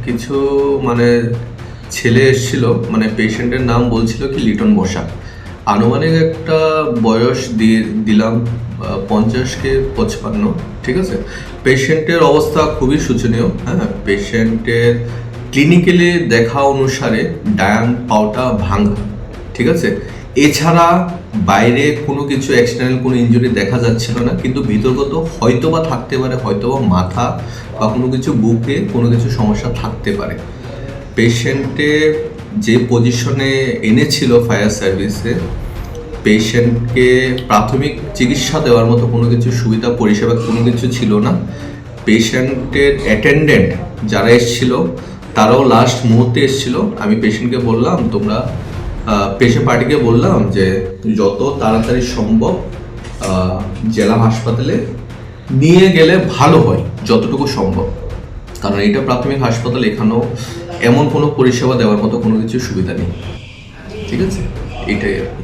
কিছু মানে ছেলে এসেছিল, মানে পেশেন্টের নাম বলছিল কি লিটন বসা। আনুমানিক একটা বয়স দিয়ে দিলাম 50 কে 55, ঠিক আছে। পেশেন্টের অবস্থা খুবই শোচনীয়। হ্যাঁ, পেশেন্টের ক্লিনিক্যালি দেখা অনুসারে ডায়ান পাওটা ভাঙা, ঠিক আছে। এছাড়া বাইরে কোনো কিছু এক্সটার্নাল কোনো ইনজুরি দেখা যাচ্ছিল না, কিন্তু ভিতরগত হয়তোবা থাকতে পারে, হয়তোবা মাথা বা কোনো কিছু বুকে কোনো কিছু সমস্যা থাকতে পারে। পেশেন্টে যে পজিশনে এনেছিল ফায়ার সার্ভিসে, পেশেন্টকে প্রাথমিক চিকিৎসা দেওয়ার মতো কোনো কিছু সুবিধা পরিষেবা কোনো কিছু ছিল না। পেশেন্টের অ্যাটেন্ডেন্ট যারা এসেছিল তারাও লাস্ট মুহূর্তে এসেছিল। আমি পেশেন্টকে বললাম, তোমরা পেশেন্ট পার্টিকে বললাম যে যত তাড়াতাড়ি সম্ভব জেলা হাসপাতালে নিয়ে গেলে ভালো হয়, যতটুকু সম্ভব। কারণ এইটা প্রাথমিক হাসপাতাল, এখানেও এমন কোনো পরিষেবা দেওয়ার মতো কোনো কিছু সুবিধা নেই, ঠিক আছে। এটাই আর কি।